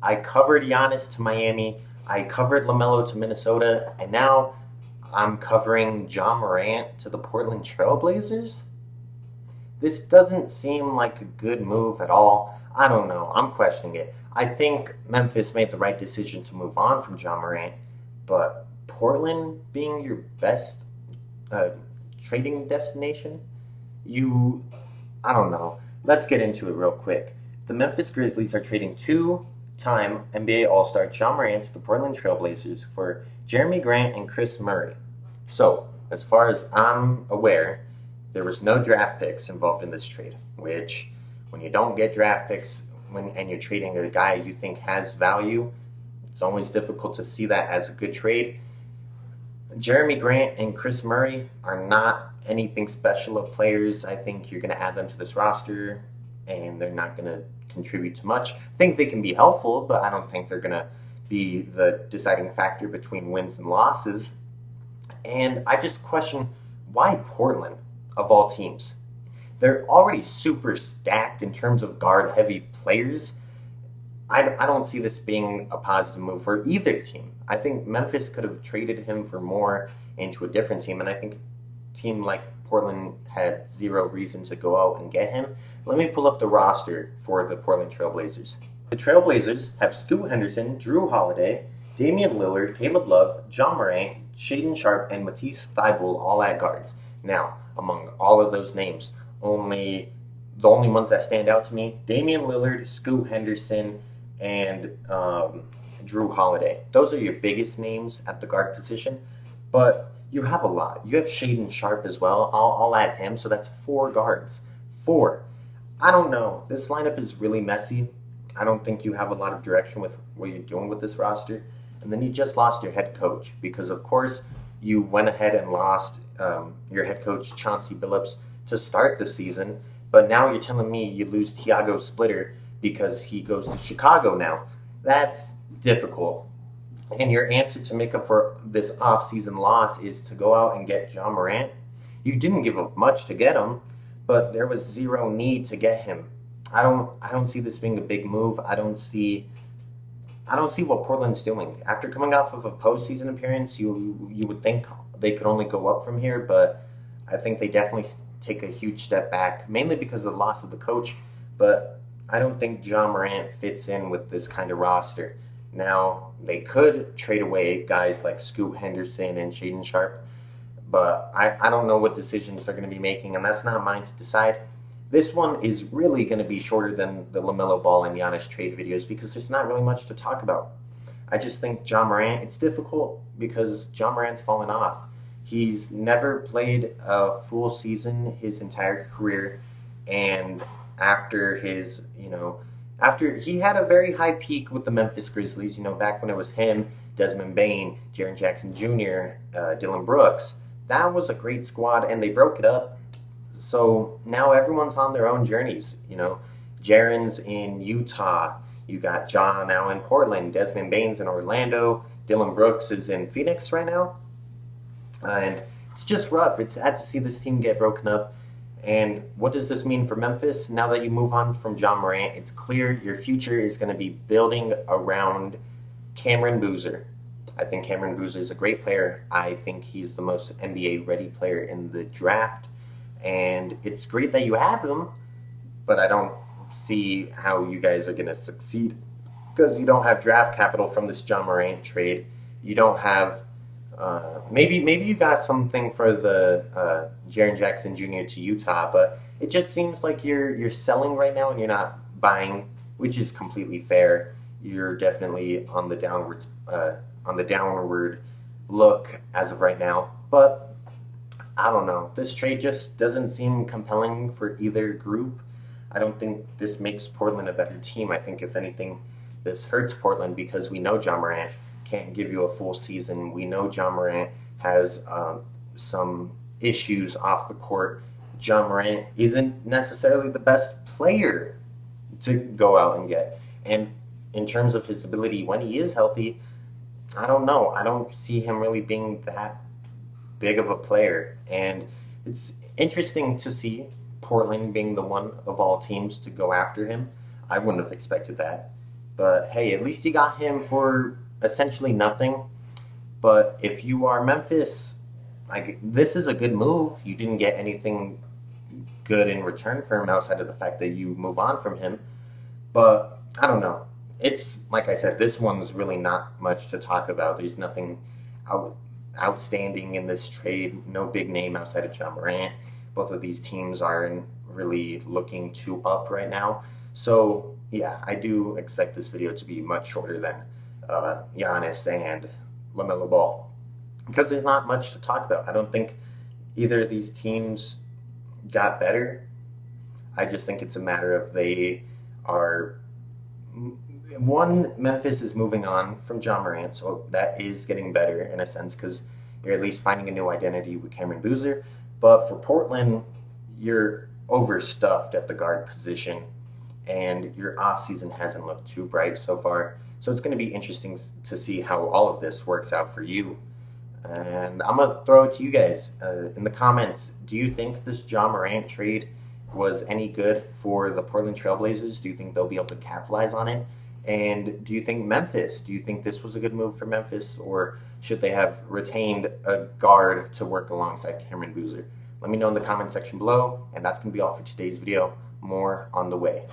I covered Giannis to Miami, I covered LaMelo to Minnesota, and now I'm covering Ja Morant to the Portland Trailblazers. This doesn't seem like a good move at all. I don't know. I'm questioning it. I think Memphis made the right decision to move on from Ja Morant, but Portland being your best uh, trading destination, you, I don't know. Let's get into it real quick. The Memphis Grizzlies are trading two-time NBA All-Star Ja Morant to the Portland Trailblazers for Jeremy Grant and Chris Murray. So, as far as I'm aware, there was no draft picks involved in this trade, which when you don't get draft picks and you're trading a guy you think has value, it's always difficult to see that as a good trade. Jeremy Grant and Chris Murray are not anything special of players. I think you're going to add them to this roster and they're not going to contribute too much. I think they can be helpful, but I don't think they're going to be the deciding factor between wins and losses. And I just question, why Portland of all teams? They're already super stacked in terms of guard heavy players. I don't see this being a positive move for either team. I think Memphis could have traded him for more into a different team, and I think a team like Portland had zero reason to go out and get him. Let me pull up the roster for the Portland Trailblazers. The Trailblazers have Scoot Henderson, Drew Holiday, Damian Lillard, Caleb Love, Ja Morant, Shaden Sharp, and Matisse Thybulle all at guards. Now, among all of those names, the only ones that stand out to me: Damian Lillard, Scoot Henderson, and Drew Holiday. Those are your biggest names at the guard position, but you have a lot. You have Shaden Sharp as well. I'll add him, so that's four guards. Four. I don't know. This lineup is really messy. I don't think you have a lot of direction with what you're doing with this roster. And then you just lost your head coach because, of course, you went ahead and lost your head coach, Chauncey Billups, to start the season. But now you're telling me you lose Tiago Splitter because he goes to Chicago now. That's difficult. And your answer to make up for this offseason loss is to go out and get Ja Morant. You didn't give up much to get him, but there was zero need to get him. I don't see this being a big move. I don't see what Portland's doing. After coming off of a postseason appearance, you would think they could only go up from here, but I think they definitely take a huge step back, mainly because of the loss of the coach. But I don't think Ja Morant fits in with this kind of roster. Now, they could trade away guys like Scoot Henderson and Shaden Sharp, but I don't know what decisions they're going to be making, and that's not mine to decide. This one is really going to be shorter than the LaMelo Ball and Giannis trade videos because there's not really much to talk about. I just think Ja Morant, it's difficult because Ja Morant's fallen off. He's never played a full season his entire career, and after after he had a very high peak with the Memphis Grizzlies, back when it was him, Desmond Bain, Jaren Jackson Jr., Dylan Brooks. That was a great squad, and they broke it up. So now everyone's on their own journeys. Jaren's in Utah. You got Ja now in Portland. Desmond Bain's in Orlando. Dylan Brooks is in Phoenix right now. And it's just rough. It's sad to see this team get broken up. And what does this mean for Memphis? Now that you move on from Ja Morant, it's clear your future is going to be building around Cameron Boozer. I think Cameron Boozer is a great player. I think he's the most NBA ready player in the draft. And it's great that you have him, but I don't see how you guys are going to succeed because you don't have draft capital from this Ja Morant trade. You don't have maybe you got something for the Jaren Jackson Jr. to Utah, but it just seems like you're selling right now and you're not buying, which is completely fair. You're definitely on the downward look as of right now, but I don't know. This trade just doesn't seem compelling for either group. I don't think this makes Portland a better team. I think, if anything, this hurts Portland because we know Ja Morant can't give you a full season. We know Ja Morant has some issues off the court. Ja Morant isn't necessarily the best player to go out and get. And in terms of his ability when he is healthy, I don't know. I don't see him really being that big of a player. And it's interesting to see Portland being the one of all teams to go after him. I wouldn't have expected that. But hey, at least you got him for essentially nothing. But if you are Memphis, like, this is a good move. You didn't get anything good in return for him outside of the fact that you move on from him. But I don't know. It's like I said, this one's really not much to talk about. There's nothing outstanding in this trade. No big name outside of Ja Morant. Both of these teams aren't really looking too up right now. So yeah, I do expect this video to be much shorter than Giannis and LaMelo Ball, because there's not much to talk about. I don't think either of these teams got better. I just think it's a matter of they are Memphis is moving on from Ja Morant, so that is getting better in a sense because you're at least finding a new identity with Cameron Boozer. But for Portland, you're overstuffed at the guard position, and your offseason hasn't looked too bright so far. So it's going to be interesting to see how all of this works out for you. And I'm going to throw it to you guys in the comments. Do you think this Ja Morant trade was any good for the Portland Trailblazers? Do you think they'll be able to capitalize on it? And do you think this was a good move for Memphis, or should they have retained a guard to work alongside Cameron Boozer? Let me know in the comment section below, and that's going to be all for today's video. More on the way.